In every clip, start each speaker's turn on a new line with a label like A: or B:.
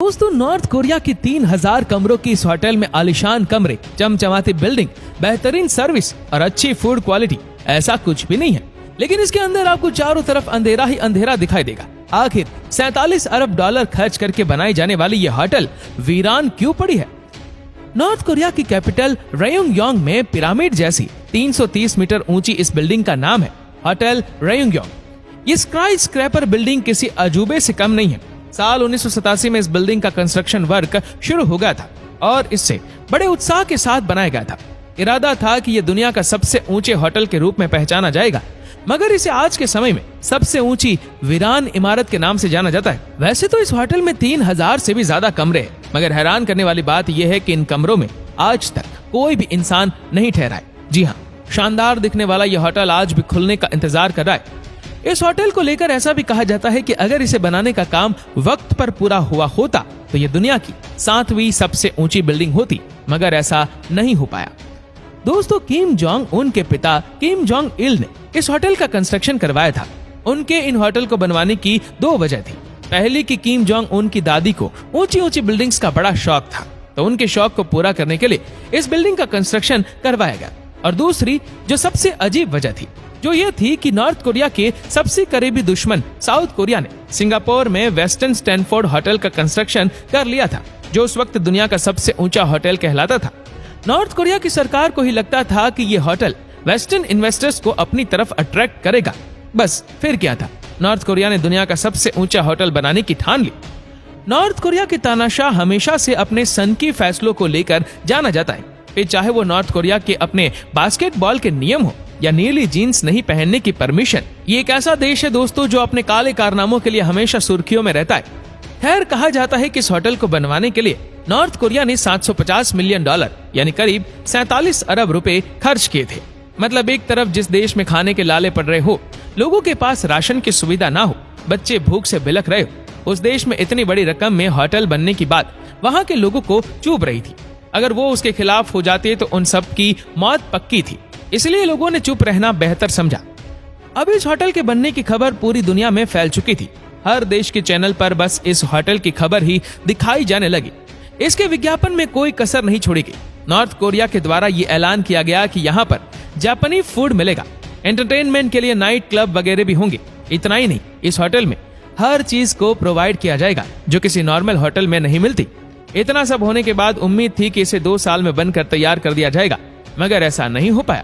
A: दोस्तों, north Korea की 3000 कमरों की इस होटल में आलीशान कमरे, चमचमाती बिल्डिंग, बेहतरीन सर्विस और अच्छी फूड क्वालिटी, ऐसा कुछ भी नहीं है। लेकिन इसके अंदर आपको चारों तरफ अंधेरा ही अंधेरा दिखाई देगा। आखिर 47 अरब डॉलर खर्च करके बनाई जाने वाली ये होटल वीरान क्यों पड़ी है? नॉर्थ कोरिया की कैपिटल रेयुंगयोंग में पिरामिड जैसी 330 मीटर ऊंची इस बिल्डिंग का नाम है होटल रेयुंगयोंग। ये स्काई स्क्रैपर बिल्डिंग किसी अजूबे से कम नहीं है। साल 1987 में इस बिल्डिंग का कंस्ट्रक्शन वर्क शुरू हो गया था और इससे बड़े उत्साह के साथ बनाया गया था। इरादा था कि यह दुनिया का सबसे ऊंचे होटल के रूप में पहचाना जाएगा, मगर इसे आज के समय में सबसे ऊंची वीरान इमारत के नाम से जाना जाता है। वैसे तो इस होटल में 3000 से भी ज्यादा कमरे हैं, मगर हैरान करने वाली बात यह है कि इन कमरों में आज तक कोई भी इंसान नहीं ठहरा है। जी हाँ, शानदार दिखने वाला यह होटल आज भी खुलने का इंतजार कर रहा है। इस होटल को लेकर ऐसा भी कहा जाता है कि अगर इसे बनाने का काम वक्त पर पूरा हुआ होता तो यह दुनिया की 7वीं सबसे ऊंची बिल्डिंग होती, मगर ऐसा नहीं हो पाया। दोस्तों, किम जोंग उन के पिता किम जोंग इल ने इस होटल का कंस्ट्रक्शन करवाया था। उनके इन होटल को बनवाने की 2 वजह थी। पहली कि किम जोंग उन की दादी को ऊंची ऊंची बिल्डिंग्स का बड़ा शौक था, तो उनके शौक को पूरा करने के लिए इस बिल्डिंग का कंस्ट्रक्शन करवाया गया। और दूसरी जो सबसे अजीब वजह थी, जो ये थी कि नॉर्थ कोरिया के सबसे करीबी दुश्मन साउथ कोरिया ने सिंगापुर में वेस्टर्न स्टैनफोर्ड होटल का कंस्ट्रक्शन कर लिया था, जो उस वक्त दुनिया का सबसे ऊंचा होटल कहलाता था। नॉर्थ कोरिया की सरकार को ही लगता था कि ये होटल वेस्टर्न इन्वेस्टर्स को अपनी तरफ अट्रैक्ट करेगा। बस फिर क्या था, नॉर्थ कोरिया ने दुनिया का सबसे ऊंचा होटल बनाने की ठान ली। नॉर्थ कोरिया के तानाशाह हमेशा से अपने सनकी फैसलों को लेकर जाना जाता है। फिर चाहे वो नॉर्थ कोरिया के अपने बास्केटबॉल के नियम हो या नीली जीन्स नहीं पहनने की परमिशन। ये एक ऐसा देश है दोस्तों जो अपने काले कारनामों के लिए हमेशा सुर्खियों में रहता है। खैर, कहा जाता है कि इस होटल को बनवाने के लिए नॉर्थ कोरिया ने $750 मिलियन यानी करीब 47 अरब रुपए खर्च किए थे। मतलब एक तरफ जिस देश में खाने के लाले पड़ रहे हो, लोगों के पास राशन की सुविधा ना हो, बच्चे भूख से बिलख रहे हो, उस देश में इतनी बड़ी रकम में होटल बनने की बात वहाँ के लोगों को चुभ रही थी। अगर वो उसके खिलाफ हो जाते तो उन सब की मौत पक्की थी, इसलिए लोगों ने चुप रहना बेहतर समझा। अब इस होटल के बनने की खबर पूरी दुनिया में फैल चुकी थी। हर देश के चैनल पर बस इस होटल की खबर ही दिखाई जाने लगी। इसके विज्ञापन में कोई कसर नहीं छोड़ी गई। नॉर्थ कोरिया के द्वारा ये ऐलान किया गया कि यहाँ पर जापानी फूड मिलेगा, एंटरटेनमेंट के लिए नाइट क्लब वगैरह भी होंगे। इतना ही नहीं, इस होटल में हर चीज को प्रोवाइड किया जाएगा जो किसी नॉर्मल होटल में नहीं मिलती। इतना सब होने के बाद उम्मीद थी कि इसे 2 साल में बनकर तैयार कर दिया जाएगा, मगर ऐसा नहीं हो पाया,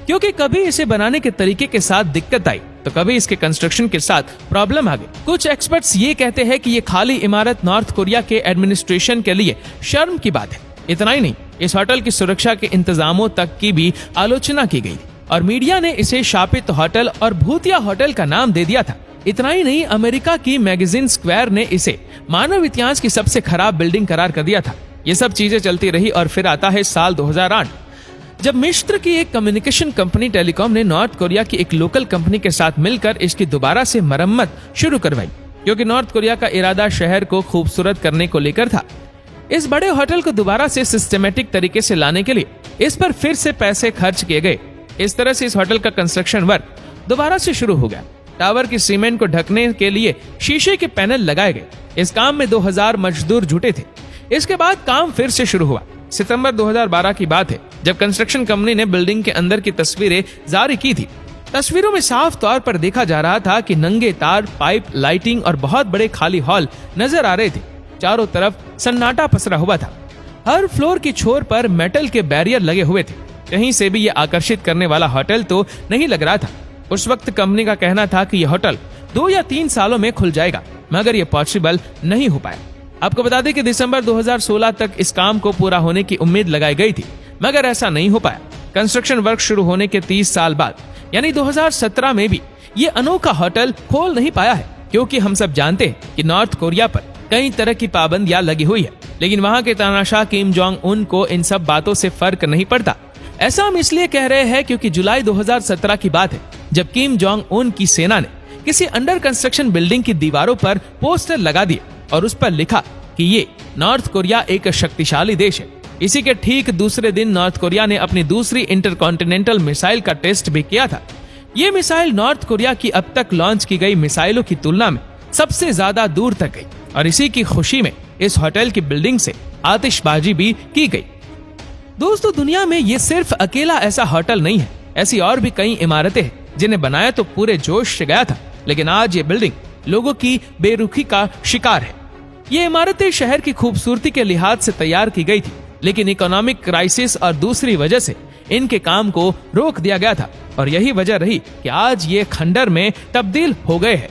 A: क्योंकि कभी इसे बनाने के तरीके के साथ दिक्कत आई तो कभी इसके कंस्ट्रक्शन के साथ प्रॉब्लम आ गई। कुछ एक्सपर्ट्स ये कहते हैं कि ये खाली इमारत नॉर्थ कोरिया के एडमिनिस्ट्रेशन के लिए शर्म की बात है। इतना ही नहीं, इस होटल की सुरक्षा के इंतजामों तक की भी आलोचना की गई और मीडिया ने इसे शापित होटल और भूतिया होटल का नाम दे दिया था। इतना ही नहीं, अमेरिका की मैगजीन स्क्वायर ने इसे मानव इतिहास की सबसे खराब बिल्डिंग करार कर दिया था। ये सब चीजें चलती रही और फिर आता है साल 2008, जब मिस्र की एक कम्युनिकेशन कंपनी टेलीकॉम ने नॉर्थ कोरिया की एक लोकल कंपनी के साथ मिलकर इसकी दोबारा से मरम्मत शुरू करवाई, क्योंकि नॉर्थ कोरिया का इरादा शहर को खूबसूरत करने को लेकर था। इस बड़े होटल को दोबारा से सिस्टमेटिक तरीके से लाने के लिए इस पर फिर से पैसे खर्च किए गए। इस तरह से इस होटल का कंस्ट्रक्शन वर्क दोबारा से शुरू हो गया। टावर की सीमेंट को ढकने के लिए शीशे के पैनल लगाए गए। इस काम में 2000 मजदूर जुटे थे। इसके बाद काम फिर से शुरू हुआ। सितंबर 2012 की बात है, जब कंस्ट्रक्शन कंपनी ने बिल्डिंग के अंदर की तस्वीरें जारी की थी। तस्वीरों में साफ तौर पर देखा जा रहा था कि नंगे तार, पाइप, लाइटिंग और बहुत बड़े खाली हॉल नजर आ रहे थे। चारों तरफ सन्नाटा पसरा हुआ था। हर फ्लोर की छोर पर मेटल के बैरियर लगे हुए थे। कहीं से भी ये आकर्षित करने वाला होटल तो नहीं लग रहा था। उस वक्त कंपनी का कहना था कि यह होटल 2 या 3 सालों में खुल जाएगा, मगर यह पॉसिबल नहीं हो पाया। आपको बता दें कि दिसंबर 2016 तक इस काम को पूरा होने की उम्मीद लगाई गई थी, मगर ऐसा नहीं हो पाया। कंस्ट्रक्शन वर्क शुरू होने के 30 साल बाद यानी 2017 में भी ये अनोखा होटल खोल नहीं पाया है, क्योंकि हम सब जानते हैं कि नॉर्थ कोरिया पर कई तरह की पाबंदियां लगी हुई है, लेकिन वहाँ के तानाशाह किम जोंग उन को इन सब बातों से फर्क नहीं पड़ता। ऐसा हम इसलिए कह रहे हैं क्योंकि जुलाई 2017 की बात है, जब किम जोंग उन की सेना ने किसी अंडर कंस्ट्रक्शन बिल्डिंग की दीवारों पर पोस्टर लगा दिए और उस पर लिखा कि ये नॉर्थ कोरिया एक शक्तिशाली देश है। इसी के ठीक दूसरे दिन नॉर्थ कोरिया ने अपनी दूसरी इंटरकॉन्टिनेंटल मिसाइल का टेस्ट भी किया था। ये मिसाइल नॉर्थ कोरिया की अब तक लॉन्च की गई मिसाइलों की तुलना में सबसे ज्यादा दूर तक गई। और इसी की खुशी में इस होटल की बिल्डिंग से आतिशबाजी भी की गई। दोस्तों, दुनिया में ये सिर्फ अकेला ऐसा होटल नहीं है, ऐसी और भी कई इमारतें हैं जिन्हें बनाया तो पूरे जोश से गया था, लेकिन आज ये बिल्डिंग लोगों की बेरुखी का शिकार है। ये इमारतें शहर की खूबसूरती के लिहाज से तैयार की गई थी, लेकिन इकोनॉमिक क्राइसिस और दूसरी वजह से इनके काम को रोक दिया गया था, और यही वजह रही कि आज ये खंडर में तब्दील हो गए हैं।